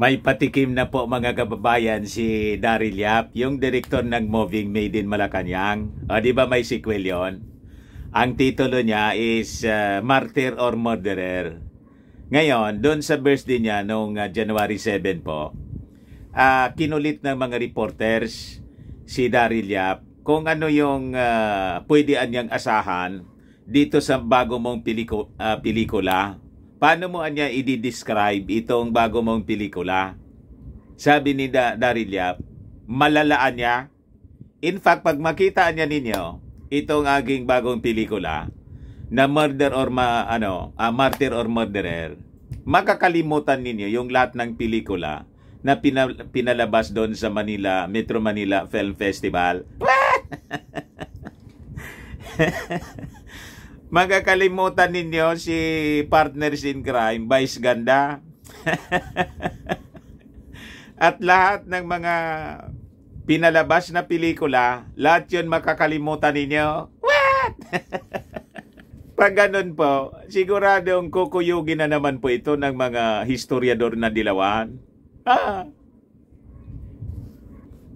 May patikim na po mga kababayan si Daryl Yap, yung direktor ng Moving Made in Malacanang. O, di ba may sequel yon? Ang titulo niya is Martyr or Murderer. Ngayon, doon sa birthday niya noong January 7 po, kinulit ng mga reporters si Daryl Yap kung ano yung pwedeng niyang asahan dito sa bago mong pelikula. Paano mo niya i-describe itong bago mong pelikula? Sabi ni Daryl Yap, malalaan niya. In fact, pag makita niya ninyo itong aking bagong pelikula na Martyr or Murderer, makakalimutan ninyo yung lahat ng pelikula na pinalabas doon sa Metro Manila Film Festival. Magkakalimutan ninyo si Partners in Crime, Vice Ganda. At lahat ng mga pinalabas na pelikula, lahat yun makakalimutan ninyo. What? Pag ganun po, siguradong kukuyugin na naman po ito ng mga historiador na dilawan.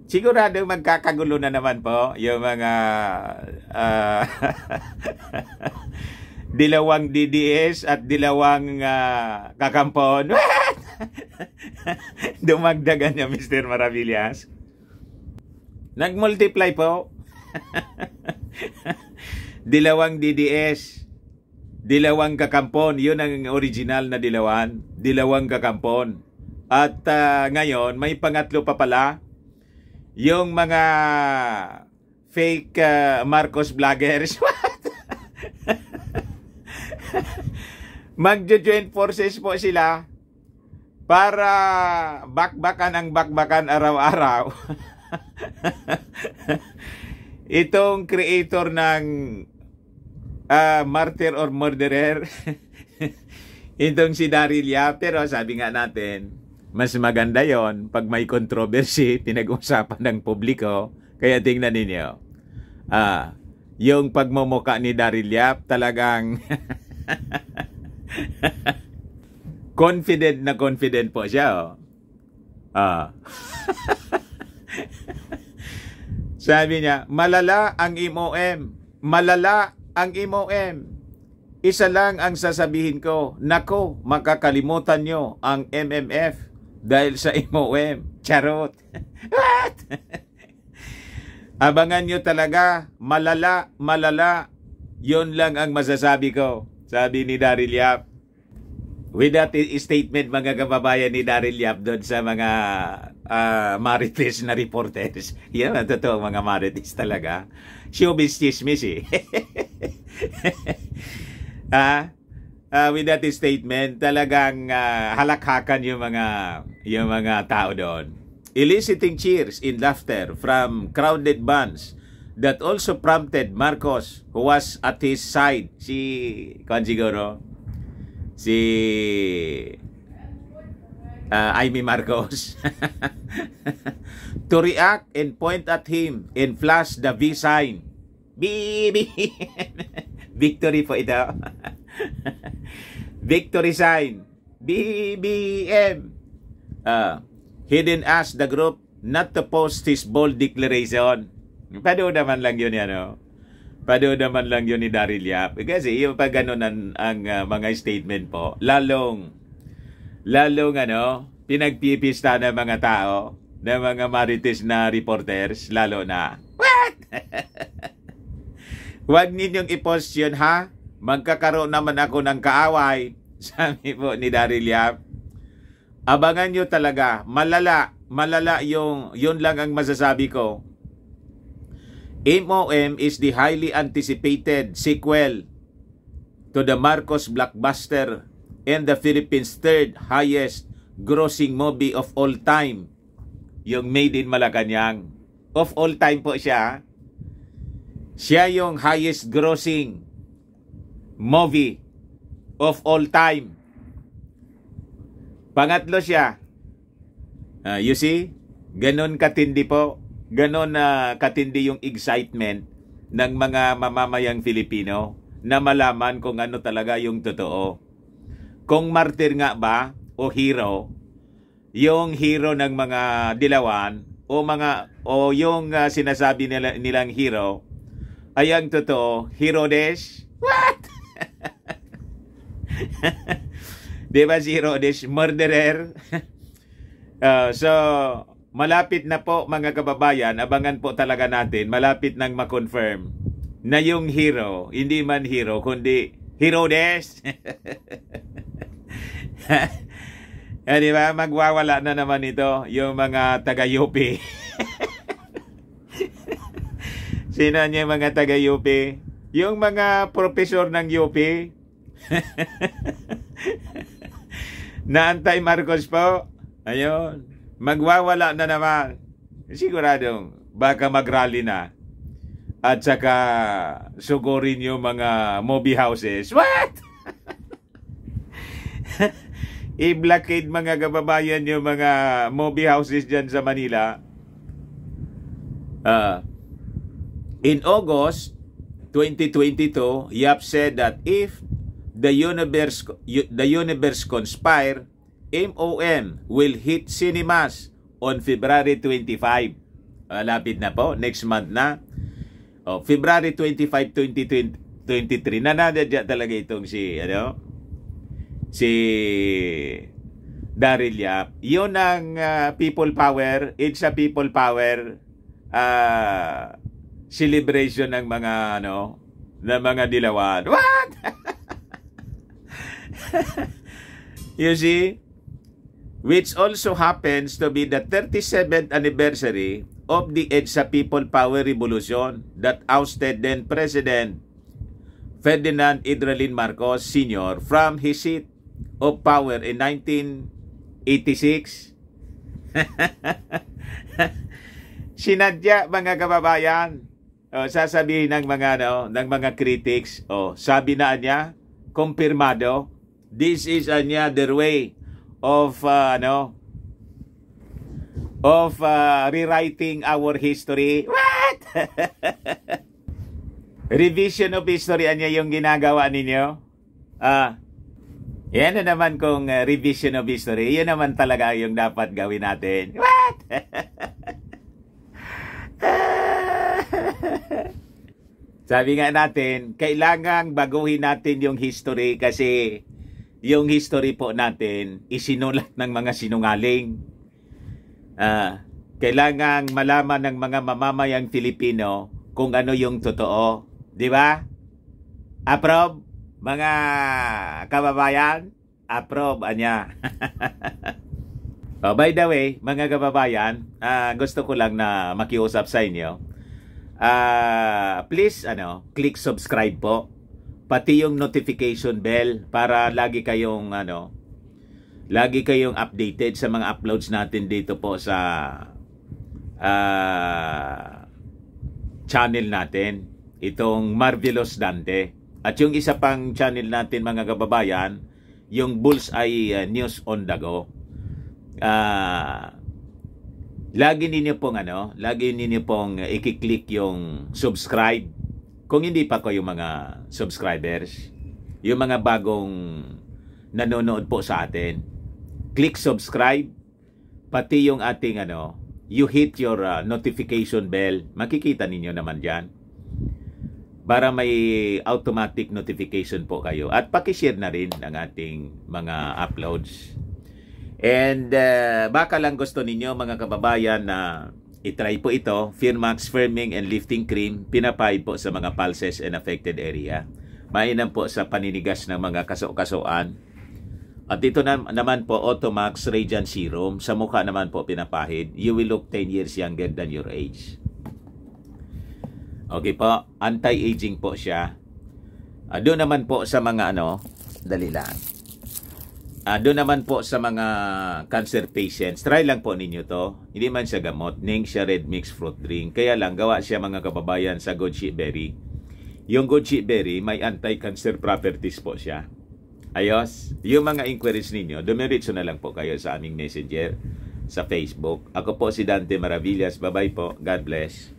Sigurado magkakagulo na naman po yung mga dilawang DDS at dilawang kakampon. Dumagdagan niya, Mr. Maravillas. Nag-multiply po. Dilawang DDS, dilawang kakampon. Yun ang original na dilawan. Dilawang kakampon. At ngayon, may pangatlo pa pala. Yung mga fake Marcos vloggers. Magjo-join forces po sila para bakbakan araw-araw. Itong creator ng Martyr or Murderer, itong si Daryl Yap. Pero sabi nga natin, mas maganda yon pag may controversy, pinag-usapan ng publiko. Kaya tingnan ninyo, yung pagmumuka ni Daryl Yap talagang confident na confident po siya. Sabi niya, malala ang MOM. Malala ang MOM. Isa lang ang sasabihin ko, nako, makakalimutan nyo ang MMF dahil sa MOM. Charot. What? Abangan nyo talaga, malala, malala. Yun lang ang masasabi ko. Sabi ni Daryl Yap. With that statement, mga kababayan ni Daryl Yap doon sa mga marites na reporters. Yan ang totoo, mga marites talaga. Showbiz chismis eh. With that statement, talagang halakhakan yung mga tao doon. Eliciting cheers and laughter from crowded bands that also prompted Marcos, who was at his side, si Amy Marcos, to react and point at him and flash the V sign. Victory po ito. Victory sign. BBM. He then asked the group not to post his bold declaration. Pado naman lang yun yan, Pado naman lang yun ni Daryl Yap. Kasi yung pag ganun ang mga statement po, lalong pinagpipista ng mga tao, ng mga marites na reporters, lalo na, what? Huwag ninyong i-post yun, ha? Magkakaroon naman ako ng kaaway. Sabi po ni Daryl Yap. Abangan nyo talaga, malala yun lang ang masasabi ko. MOM is the highly anticipated sequel to the Marcos blockbuster and the Philippines' third highest grossing movie of all time. Yung Made in Malacanang. Of all time po siya. Siya yung highest grossing movie of all time. Pangatlo siya. You see? Ganon katindi po. Ganon katindi yung excitement ng mga mamamayang Filipino na malaman kung ano talaga yung totoo. Kung martir nga ba o hero yung hero ng mga dilawan o yung sinasabi nilang hero ay ang totoo, Herodes. What? Di ba si Herodes, murderer? So, malapit na po mga kababayan, abangan po talaga natin, malapit nang ma-confirm na yung hero, hindi man hero, kundi Herodes. Di ba? Magwawala na naman ito, yung mga taga-UP. Sino niya yung mga taga-UP? Yung mga profesor ng UP. Na anti-Marcos po. Ayun. Magwawala na naman. Siguradong baka mag-rally na. At saka sugurin yung mga movie houses. What? I-blockade mga kababayan yung mga movie houses dyan sa Manila. In August 2022, Yap said that if the universe conspire, MOM will hit cinemas on February 25. Lapit na po, next month na. February 25, 2023. Nanadadya talaga itong si Daryl Yap. Yun ang people power. It's a people power celebration ng mga ng mga dilawan. What? You see, which also happens to be the 37th anniversary of the EDSA People Power Revolution that ousted then President Ferdinand Idralin Marcos Sr. from his seat of power in 1986. Sinadya mga kababayan. Sasabihin ng mga critics, sabi na niya, kumpirmado, this is another way of rewriting our history. What? Revision of history niya yung ginagawa ninyo. Yan na naman kung revision of history. Yan naman talaga yung dapat gawin natin. What? Sabi nga natin, kailangang baguhin natin yung history kasi yung history po natin isinulat ng mga sinungaling. Kailangang malaman ng mga mamamayang Filipino kung ano yung totoo. Di ba? Approve, mga kababayan? Approve, anya. By the way, mga kababayan, gusto ko lang na makiusap sa inyo. Please, click subscribe po. Pati yung notification bell para lagi kayong updated sa mga uploads natin dito po sa channel natin, itong Marvelous Dante. At yung isa pang channel natin mga kababayan, yung Bullseye News on the Go. Lagi ninyo pong i-click yung subscribe. Kung hindi pa kayo mga subscribers, yung mga bagong nanonood po sa atin, click subscribe, pati yung ating you hit your notification bell, makikita ninyo naman dyan para may automatic notification po kayo, at paki-share na rin ang ating mga uploads. And baka lang gusto ninyo mga kababayan na itry po ito, Firmax Firming and Lifting Cream, pinapahid po sa mga pulses and affected area. Mainam po sa paninigas ng mga kaso-kasuan. At ito naman po, Automax Radiant Serum. Sa mukha naman po pinapahid. You will look 10 years younger than your age. Okay po, anti-aging po siya. Doon naman po sa mga dali lang. Doon naman po sa mga cancer patients, try lang po ninyo to. Hindi man siya gamot, ning siya red mixed fruit drink. Kaya lang, gawa siya mga kababayan sa goji berry. Yung goji berry, may anti-cancer properties po siya. Ayos, yung mga inquiries ninyo, dumiritso na lang po kayo sa aming messenger sa Facebook. Ako po si Dante Maravillas. Bye-bye po. God bless.